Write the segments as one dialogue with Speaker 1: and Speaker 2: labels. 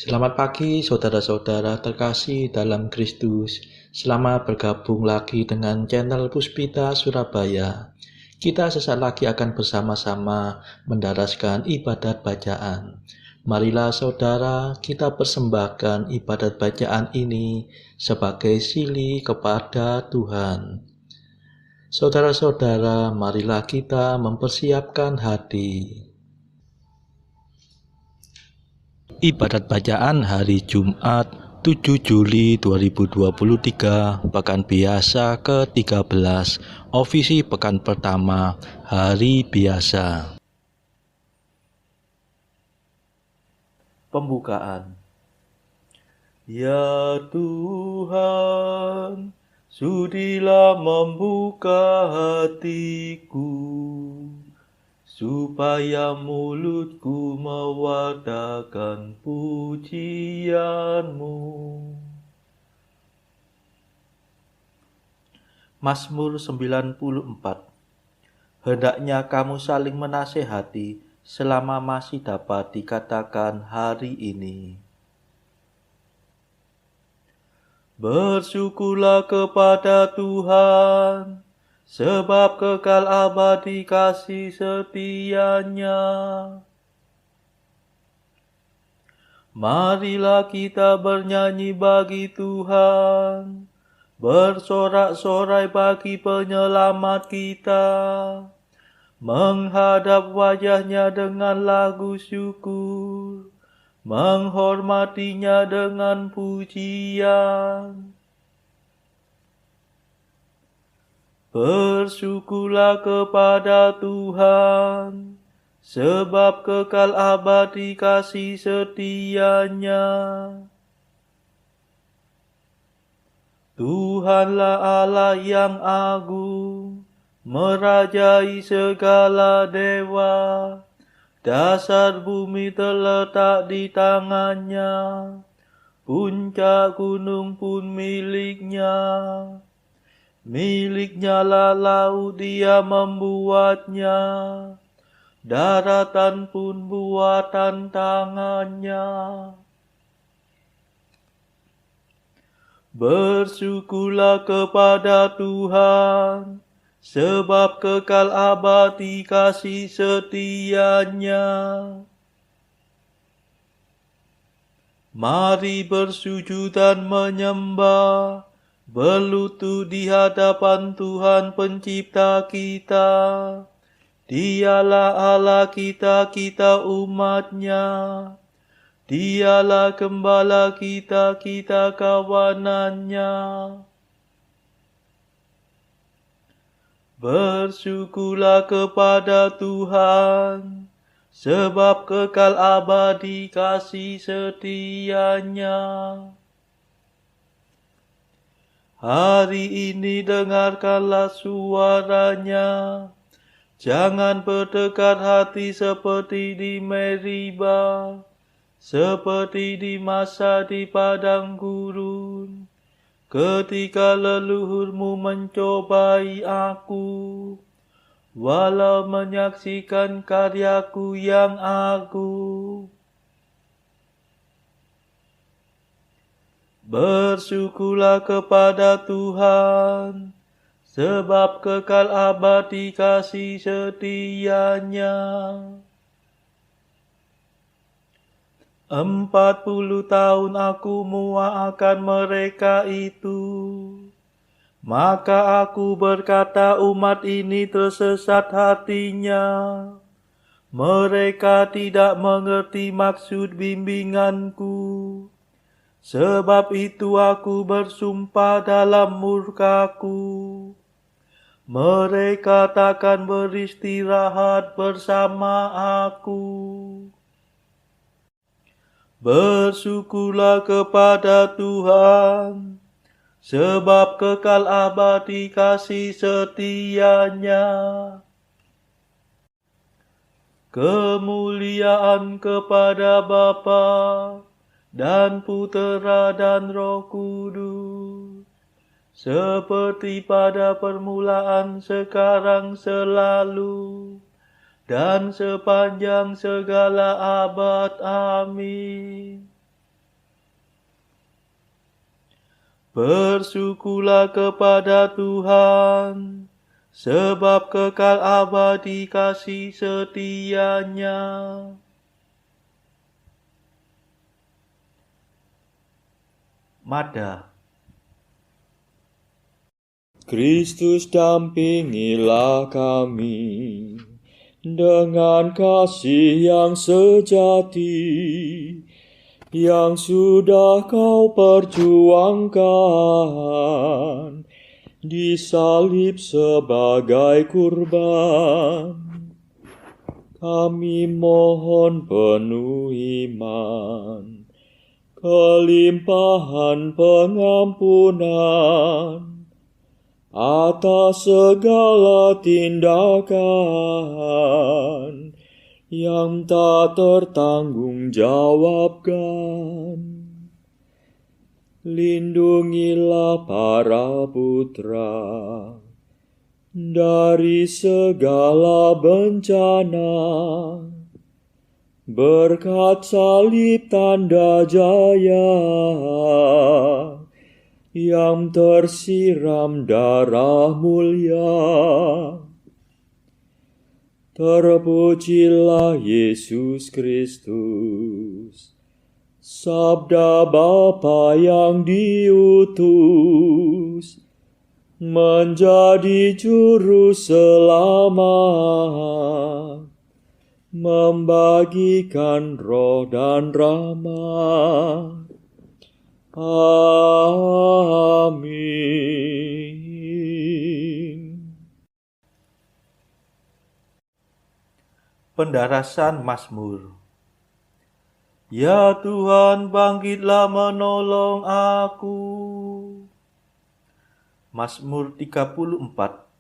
Speaker 1: Selamat pagi saudara-saudara terkasih dalam Kristus. Selamat bergabung lagi dengan channel Puspita Surabaya. Kita sesaat lagi akan bersama-sama mendaraskan ibadat bacaan. Marilah saudara, kita persembahkan ibadat bacaan ini sebagai sili kepada Tuhan. Saudara-saudara, marilah kita mempersiapkan hati. Ibadat bacaan hari Jumat 7 Juli 2023, Pekan Biasa ke-13, Ofisi Pekan Pertama, Hari Biasa. Pembukaan. Ya Tuhan, sudilah membuka hatiku, supaya mulutku mewartakan pujian-Mu. Mazmur 94. Hendaknya kamu saling menasehati selama masih dapat dikatakan hari ini. Bersyukurlah kepada Tuhan, sebab kekal abadi kasih setia-Nya. Marilah kita bernyanyi bagi Tuhan, bersorak-sorai bagi penyelamat kita, menghadap wajah-Nya dengan lagu syukur, menghormati-Nya dengan pujian. Bersyukurlah kepada Tuhan, sebab kekal abadi kasih setia-Nya. Tuhanlah Allah yang agung, merajai segala dewa. Dasar bumi terletak di tangan-Nya, puncak gunung pun milik-Nya. Milik-Nya lah laut, Dia membuatnya, daratan pun buatan tangan-Nya. Bersyukurlah kepada Tuhan, sebab kekal abadi kasih setia-Nya. Mari bersujud dan menyembah, berlutut di hadapan Tuhan Pencipta kita. Dialah Allah kita, kita umat-Nya. Dialah Gembala kita, kita kawanan-Nya. Bersyukurlah kepada Tuhan, sebab kekal abadi kasih setia-Nya. Hari ini dengarkanlah suara-Nya. Jangan bertekad hati seperti di Meriba, seperti di masa di padang gurun, ketika leluhurmu mencobai aku, walau menyaksikan karyaku yang agung. Bersyukurlah kepada Tuhan, sebab kekal abadi kasih setia-Nya. 40 tahun aku muak akan mereka itu. Maka aku berkata, umat ini tersesat hatinya. Mereka tidak mengerti maksud bimbinganku. Sebab itu aku bersumpah dalam murkaku, mereka takkan beristirahat bersama aku. Bersyukurlah kepada Tuhan, sebab kekal abadi kasih setia-Nya. Kemuliaan kepada Bapa dan Putera dan Roh Kudus, seperti pada permulaan, sekarang, selalu, dan sepanjang segala abad. Amin. Bersyukurlah kepada Tuhan, sebab kekal abadi kasih setia-Nya. Mada.
Speaker 2: Kristus dampingilah kami dengan kasih yang sejati yang sudah Kau perjuangkan disalib sebagai kurban. Kami mohon penuh iman, kelimpahan pengampunan atas segala tindakan yang tak tertanggungjawabkan. Lindungilah para putra dari segala bencana, berkat salib tanda jaya yang tersiram darah mulia. Terpujilah Yesus Kristus, Sabda Bapa yang diutus menjadi juru selamat, membagikan roh dan rahmat. Amin.
Speaker 1: Pendarasan Mazmur. Ya Tuhan, bangkitlah menolong aku. Mazmur 34.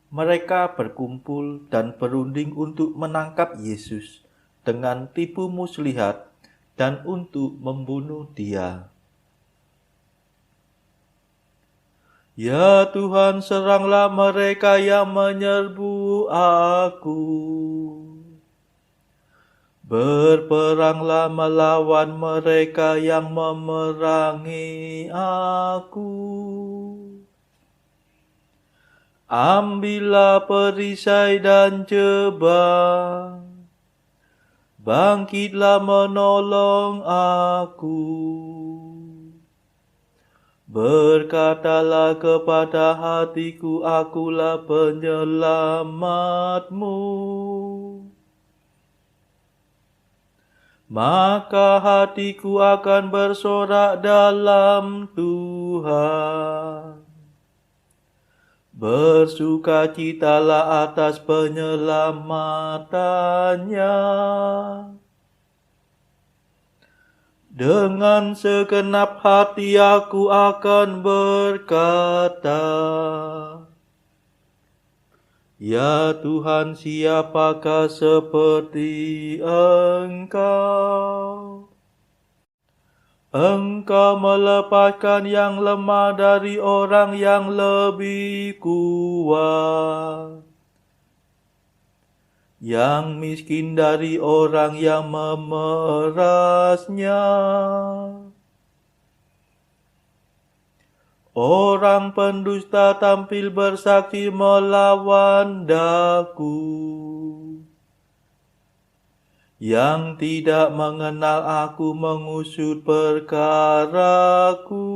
Speaker 1: Mereka berkumpul dan berunding untuk menangkap Yesus dengan tipu muslihat dan untuk membunuh Dia. Ya Tuhan, seranglah mereka yang menyerbu aku. Berperanglah melawan mereka yang memerangi aku. Ambillah perisai dan jebak, bangkitlah menolong aku. Berkatalah kepada hatiku, akulah penyelamatmu. Maka hatiku akan bersorak dalam Tuhan. Bersukacitalah atas penyelamatannya. Dengan segenap hati aku akan berkata, Ya Tuhan, siapakah seperti Engkau? Engkau melepaskan yang lemah dari orang yang lebih kuat, yang miskin dari orang yang memerasnya. Orang pendusta tampil bersaksi melawan daku, yang tidak mengenal aku mengusut perkaraku.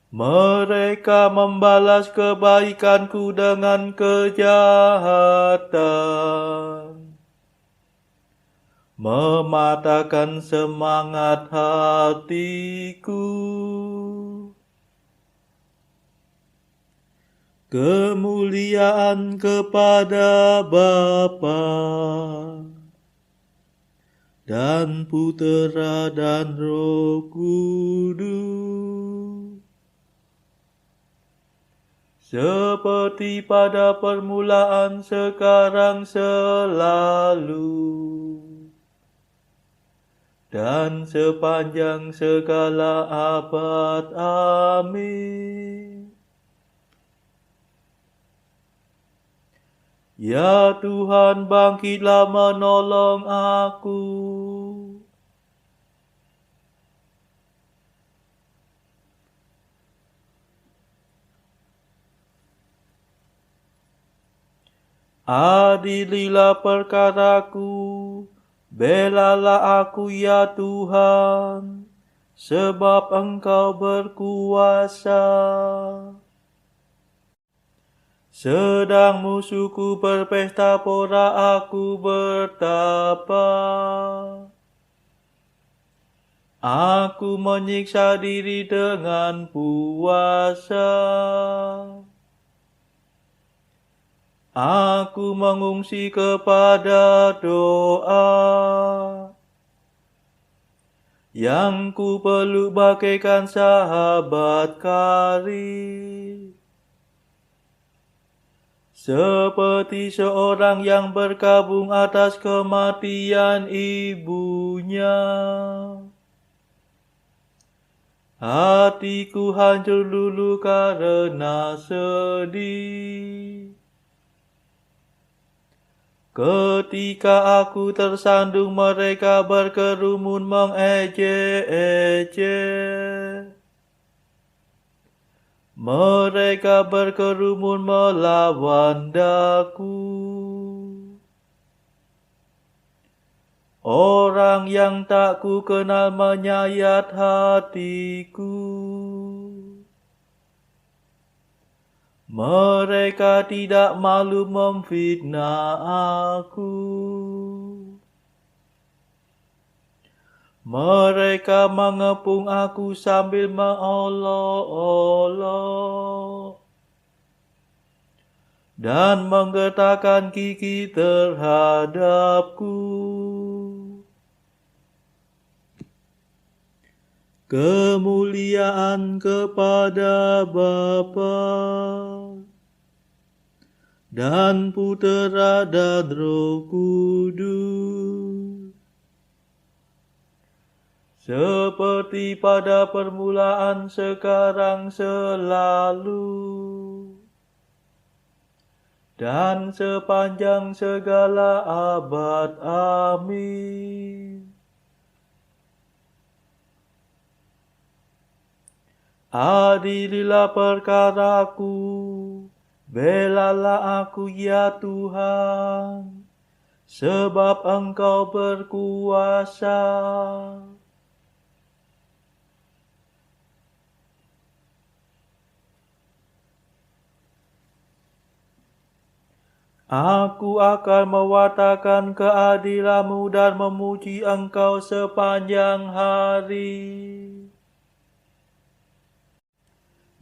Speaker 1: Mereka membalas kebaikanku dengan kejahatan, mematahkan semangat hatiku. Kemuliaan kepada Bapa dan Putera dan Roh Kudus, seperti pada permulaan, sekarang, selalu, dan sepanjang segala abad. Amin. Ya Tuhan, bangkitlah menolong aku. Adililah perkaraku, belalah aku ya Tuhan, sebab Engkau berkuasa. Sedang musuhku berpesta pora aku bertapa. Aku menyiksa diri dengan puasa. Aku mengungsi kepada doa, yang ku peluk bagaikan sahabat karib. Seperti seorang yang berkabung atas kematian ibunya. Hatiku hancur lulu karena sedih. Ketika aku tersandung, mereka berkerumun mengejek-ejek. Mereka berkerumun melawan daku. Orang yang tak ku kenal menyayat hatiku. Mereka tidak malu memfitnah aku. Mereka mengepung aku sambil mengolok-olok dan menggetarkan gigi terhadapku. Kemuliaan kepada Bapa dan Putera dan Roh Kudus, seperti pada permulaan, sekarang, selalu, dan sepanjang segala abad. Amin. Adililah perkaraku, belalah aku ya Tuhan, sebab Engkau berkuasa. Aku akan mewartakan keadilan-Mu dan memuji Engkau sepanjang hari.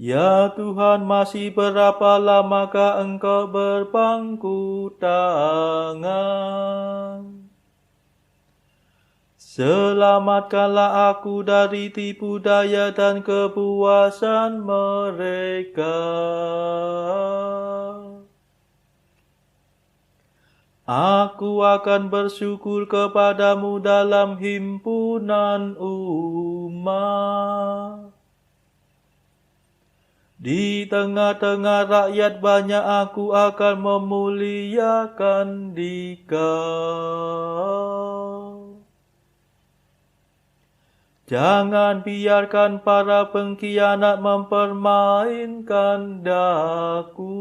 Speaker 1: Ya Tuhan, masih berapa lamakah Engkau berpangku tangan? Selamatkanlah aku dari tipu daya dan kepuasan mereka. Aku akan bersyukur kepada-Mu dalam himpunan umat. Di tengah-tengah rakyat banyak aku akan memuliakan Dikau. Jangan biarkan para pengkhianat mempermainkan daku.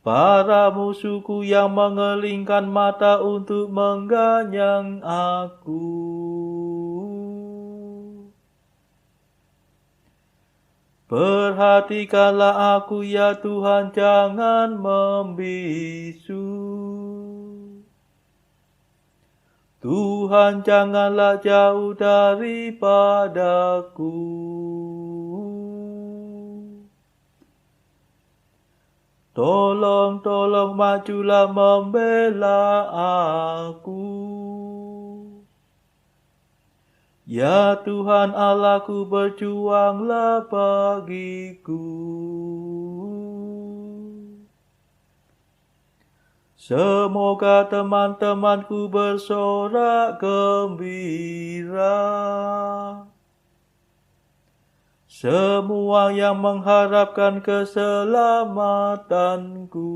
Speaker 1: Para musuhku yang mengelingkan mata untuk mengganyang aku. Perhatikanlah aku ya Tuhan, jangan membisu. Tuhan, janganlah jauh daripadaku. Tolong majulah membela aku. Ya Tuhan Allahku, berjuanglah bagiku. Semoga teman-temanku bersorak gembira. Semua yang mengharapkan keselamatanku.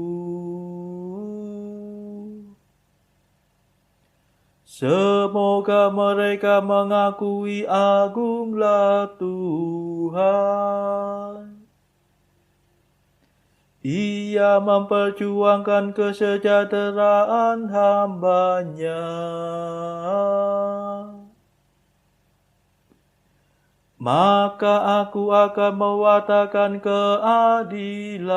Speaker 1: Semoga mereka mengakui agunglah Tuhan. Ia memperjuangkan kesejahteraan hamba-Nya. Maka aku akan mewartakan keadilan-Mu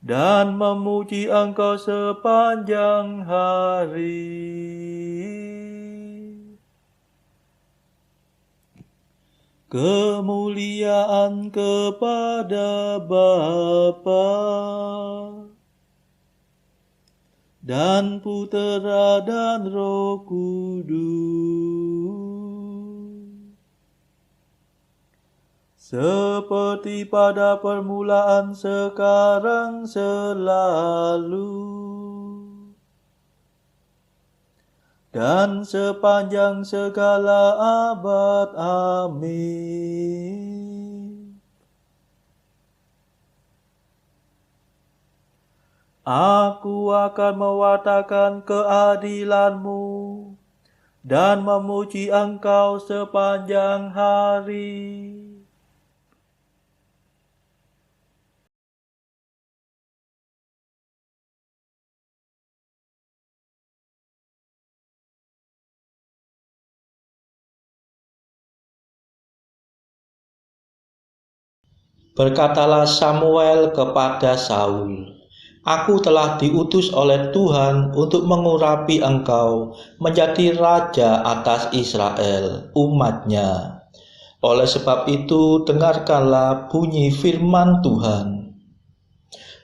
Speaker 1: dan memuji Engkau sepanjang hari. Kemuliaan kepada Bapa dan Putera dan Roh Kudus, seperti pada permulaan, sekarang, selalu, dan sepanjang segala abad. Amin. Aku akan mewartakan keadilan-Mu dan memuji Engkau sepanjang hari. Berkatalah Samuel kepada Saul, "Aku telah diutus oleh Tuhan untuk mengurapi engkau menjadi raja atas Israel, umat-Nya. Oleh sebab itu, dengarkanlah bunyi firman Tuhan.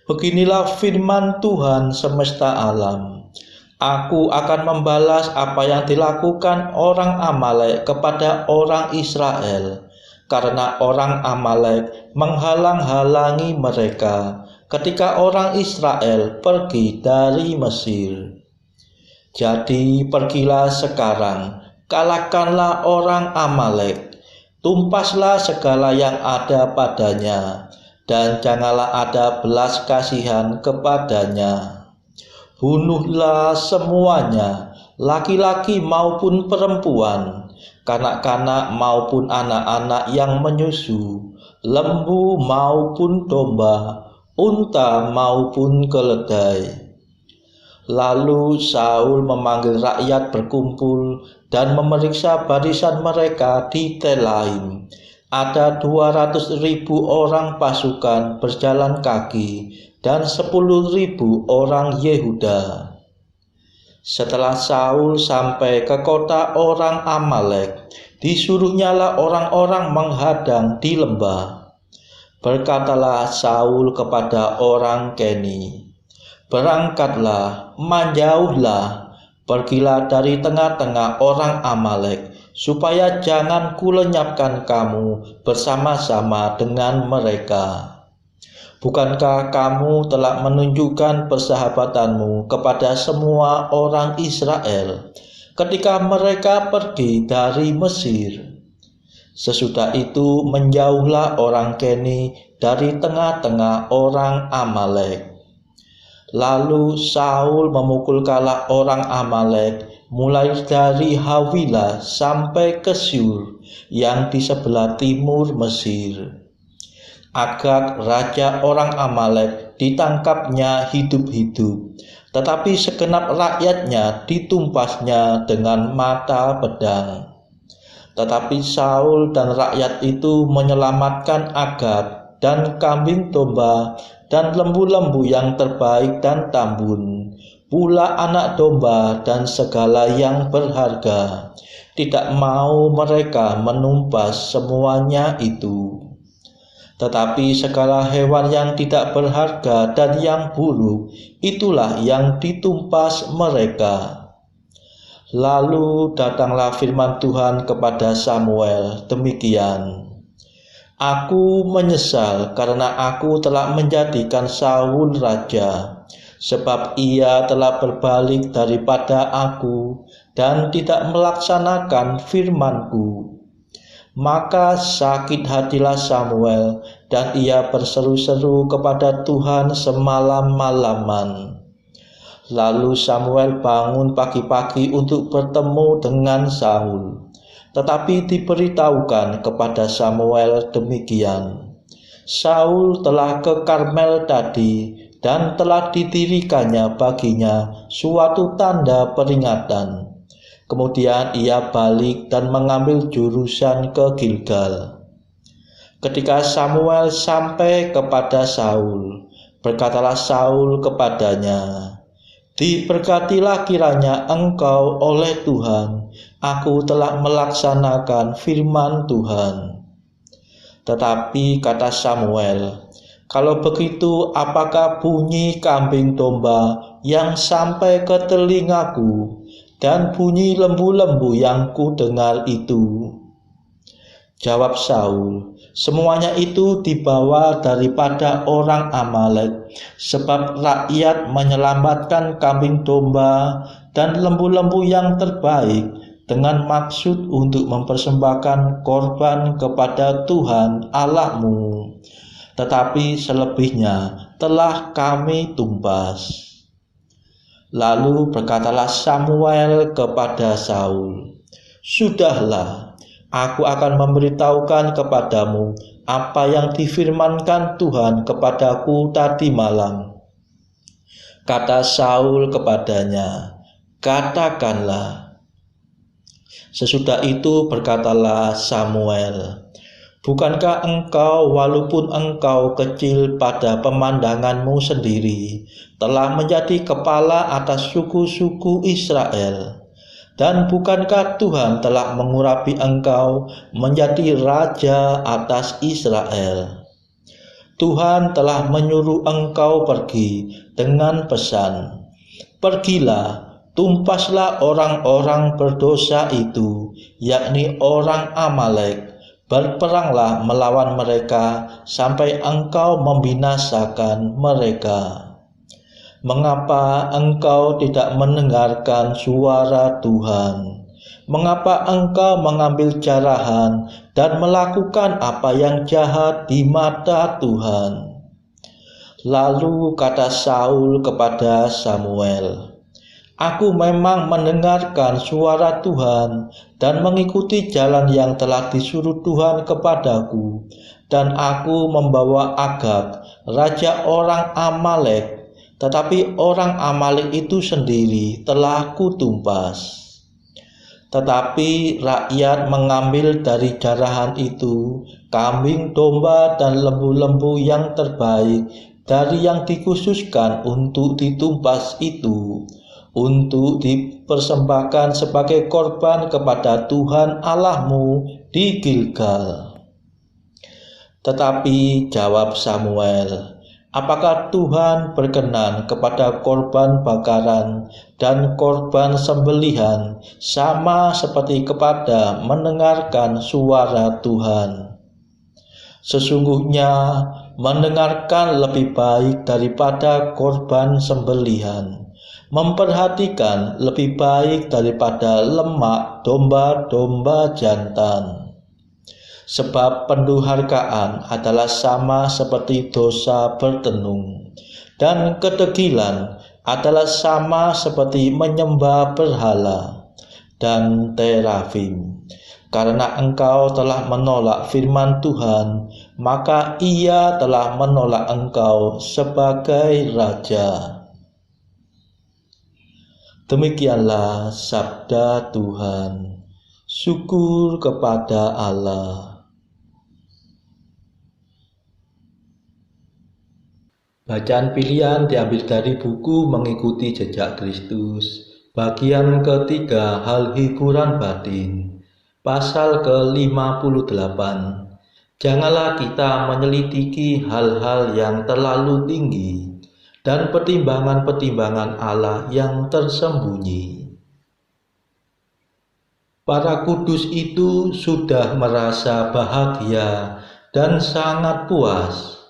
Speaker 1: Beginilah firman Tuhan semesta alam. Aku akan membalas apa yang dilakukan orang Amalek kepada orang Israel, karena orang Amalek menghalang-halangi mereka ketika orang Israel pergi dari Mesir. Jadi pergilah sekarang, kalahkanlah orang Amalek, tumpaslah segala yang ada padanya, dan janganlah ada belas kasihan kepadanya. Bunuhlah semuanya, laki-laki maupun perempuan, kanak-kanak maupun anak-anak yang menyusu, lembu maupun domba, unta maupun keledai." Lalu Saul memanggil rakyat berkumpul dan memeriksa barisan mereka di Telaim. Ada 200.000 orang pasukan berjalan kaki dan 10.000 orang Yehuda. Setelah Saul sampai ke kota orang Amalek, disuruhnyalah orang-orang menghadang di lembah. Berkatalah Saul kepada orang Keni, "Berangkatlah, menjauhlah, pergilah dari tengah-tengah orang Amalek, supaya jangan kulenyapkan kamu bersama-sama dengan mereka. Bukankah kamu telah menunjukkan persahabatanmu kepada semua orang Israel ketika mereka pergi dari Mesir?" Sesudah itu menjauhlah orang Keni dari tengah-tengah orang Amalek. Lalu Saul memukul kalah orang Amalek mulai dari Hawilah sampai ke Syur yang di sebelah timur Mesir. Agag, raja orang Amalek, ditangkapnya hidup-hidup, tetapi segenap rakyatnya ditumpasnya dengan mata pedang. Tetapi Saul dan rakyat itu menyelamatkan Agag dan kambing domba dan lembu-lembu yang terbaik dan tambun, pula anak domba dan segala yang berharga. Tidak mau mereka menumpas semuanya itu. Tetapi segala hewan yang tidak berharga dan yang buruk, itulah yang ditumpas mereka. Lalu datanglah firman Tuhan kepada Samuel demikian, "Aku menyesal karena aku telah menjadikan Saul raja, sebab ia telah berbalik daripada aku dan tidak melaksanakan firman-Ku." Maka sakit hatilah Samuel dan ia berseru-seru kepada Tuhan semalam-malaman. Lalu Samuel bangun pagi-pagi untuk bertemu dengan Saul. Tetapi diberitahukan kepada Samuel demikian, Saul telah ke Karmel tadi dan telah didirikannya baginya suatu tanda peringatan. Kemudian ia balik dan mengambil jurusan ke Gilgal. Ketika Samuel sampai kepada Saul, berkatalah Saul kepadanya, "Diberkatilah kiranya engkau oleh Tuhan, aku telah melaksanakan firman Tuhan." Tetapi kata Samuel, "Kalau begitu apakah bunyi kambing domba yang sampai ke telingaku dan bunyi lembu-lembu yang kudengar itu?" Jawab Saul, "Semuanya itu dibawa daripada orang Amalek, sebab rakyat menyelamatkan kambing domba dan lembu-lembu yang terbaik dengan maksud untuk mempersembahkan korban kepada Tuhan Allahmu. Tetapi selebihnya telah kami tumpas." Lalu berkatalah Samuel kepada Saul, "Sudahlah, aku akan memberitahukan kepadamu apa yang difirmankan Tuhan kepadaku tadi malam." Kata Saul kepadanya, "Katakanlah." Sesudah itu berkatalah Samuel, "Bukankah engkau, walaupun engkau kecil pada pemandanganmu sendiri, telah menjadi kepala atas suku-suku Israel? Dan bukankah Tuhan telah mengurapi engkau menjadi raja atas Israel? Tuhan telah menyuruh engkau pergi dengan pesan, 'Pergilah, tumpaslah orang-orang berdosa itu, yakni orang Amalek, berperanglah melawan mereka sampai engkau membinasakan mereka.' Mengapa engkau tidak mendengarkan suara Tuhan? Mengapa engkau mengambil jarahan dan melakukan apa yang jahat di mata Tuhan?" Lalu kata Saul kepada Samuel, "Aku memang mendengarkan suara Tuhan dan mengikuti jalan yang telah disuruh Tuhan kepadaku, dan aku membawa Agag, raja orang Amalek, tetapi orang Amalek itu sendiri telah kutumpas." Tetapi rakyat mengambil dari jarahan itu kambing domba dan lembu-lembu yang terbaik dari yang dikhususkan untuk ditumpas itu, untuk dipersembahkan sebagai korban kepada Tuhan Allahmu di Gilgal. Tetapi jawab Samuel, "Apakah Tuhan berkenan kepada korban bakaran dan korban sembelihan sama seperti kepada mendengarkan suara Tuhan? Sesungguhnya mendengarkan lebih baik daripada korban sembelihan, memperhatikan lebih baik daripada lemak domba-domba jantan. Sebab pendurhakaan adalah sama seperti dosa bertenung, dan kedegilan adalah sama seperti menyembah berhala dan terafim. Karena engkau telah menolak firman Tuhan, maka Ia telah menolak engkau sebagai raja." Demikianlah sabda Tuhan. Syukur kepada Allah. Bacaan pilihan diambil dari buku Mengikuti Jejak Kristus, bagian ketiga, hal hiburan batin, pasal ke-58. Janganlah kita menyelidiki hal-hal yang terlalu tinggi dan pertimbangan-pertimbangan Allah yang tersembunyi. Para kudus itu sudah merasa bahagia dan sangat puas.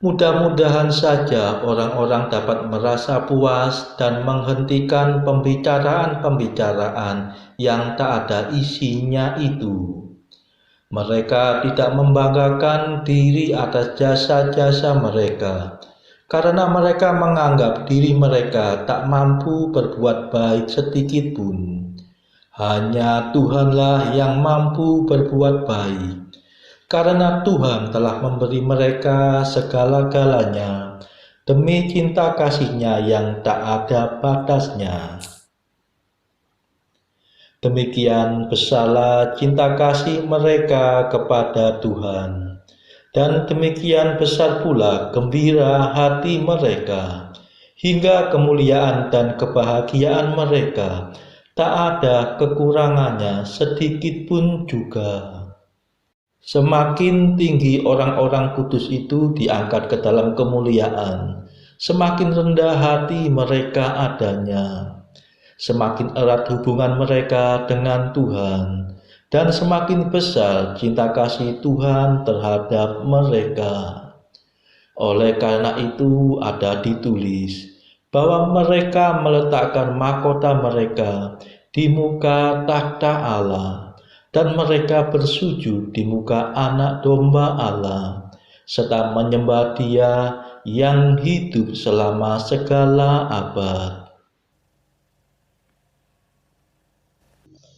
Speaker 1: Mudah-mudahan saja orang-orang dapat merasa puas dan menghentikan pembicaraan-pembicaraan yang tak ada isinya itu. Mereka tidak membanggakan diri atas jasa-jasa mereka, karena mereka menganggap diri mereka tak mampu berbuat baik sedikit pun. Hanya Tuhanlah yang mampu berbuat baik, karena Tuhan telah memberi mereka segala-galanya demi cinta kasih-Nya yang tak ada batasnya. Demikian besarlah cinta kasih mereka kepada Tuhan, dan demikian besar pula gembira hati mereka, hingga kemuliaan dan kebahagiaan mereka tak ada kekurangannya sedikit pun juga. Semakin tinggi orang-orang kudus itu diangkat ke dalam kemuliaan, semakin rendah hati mereka adanya. Semakin erat hubungan mereka dengan Tuhan, dan semakin besar cinta kasih Tuhan terhadap mereka. Oleh karena itu ada ditulis bahwa mereka meletakkan mahkota mereka di muka takhta Allah, dan mereka bersujud di muka Anak Domba Allah, serta menyembah Dia yang hidup selama segala abad.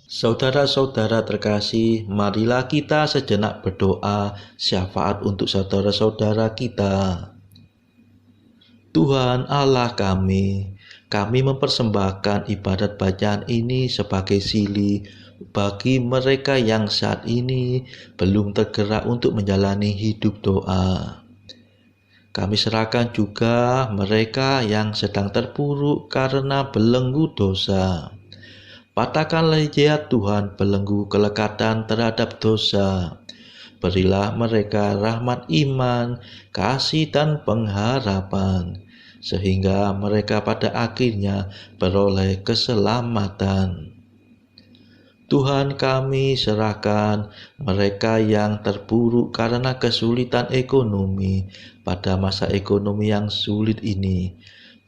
Speaker 1: Saudara-saudara terkasih, marilah kita sejenak berdoa syafaat untuk saudara-saudara kita. Tuhan Allah kami mempersembahkan ibadat bacaan ini sebagai sili bagi mereka yang saat ini belum tergerak untuk menjalani hidup doa. Kami serahkan juga mereka yang sedang terpuruk karena belenggu dosa. Patahkanlah ya Tuhan belenggu kelekatan terhadap dosa. Berilah mereka rahmat iman, kasih dan pengharapan, sehingga mereka pada akhirnya beroleh keselamatan. Tuhan, kami serahkan mereka yang terpuruk karena kesulitan ekonomi pada masa ekonomi yang sulit ini.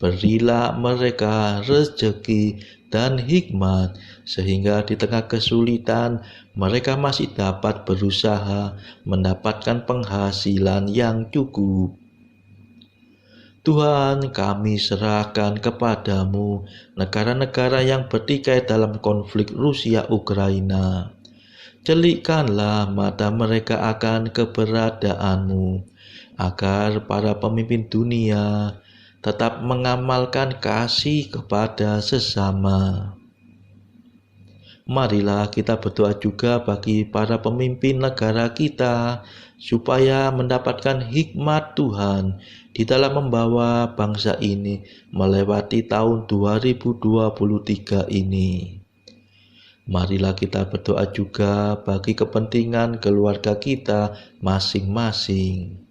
Speaker 1: Berilah mereka rezeki dan hikmat, sehingga di tengah kesulitan mereka masih dapat berusaha mendapatkan penghasilan yang cukup. Tuhan, kami serahkan kepadamu negara-negara yang bertikai dalam konflik Rusia-Ukraina. Celikkanlah mata mereka akan keberadaanmu, agar para pemimpin dunia tetap mengamalkan kasih kepada sesama. Marilah kita berdoa juga bagi para pemimpin negara kita, supaya mendapatkan hikmat Tuhan di dalam membawa bangsa ini melewati tahun 2023 ini. Marilah kita berdoa juga bagi kepentingan keluarga kita masing-masing.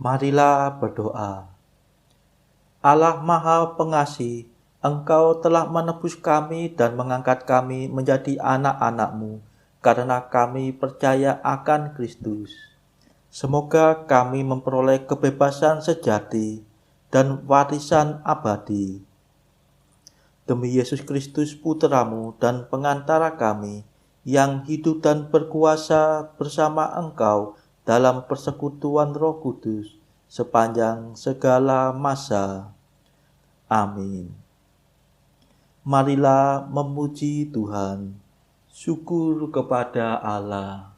Speaker 1: Marilah berdoa. Allah Maha Pengasih, Engkau telah menebus kami dan mengangkat kami menjadi anak-anak-Mu karena kami percaya akan Kristus. Semoga kami memperoleh kebebasan sejati dan warisan abadi. Demi Yesus Kristus Putra-Mu dan pengantara kami, yang hidup dan berkuasa bersama Engkau dalam persekutuan Roh Kudus sepanjang segala masa. Amin. Marilah memuji Tuhan. Syukur kepada Allah.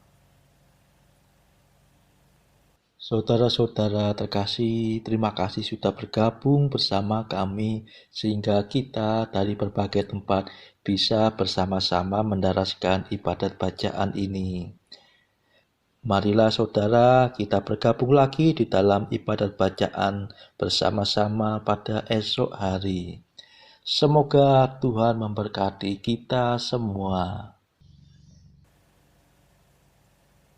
Speaker 1: Saudara-saudara terkasih, terima kasih sudah bergabung bersama kami sehingga kita dari berbagai tempat bisa bersama-sama mendaraskan ibadat bacaan ini. Marilah saudara kita bergabung lagi di dalam ibadat bacaan bersama-sama pada esok hari. Semoga Tuhan memberkati kita semua.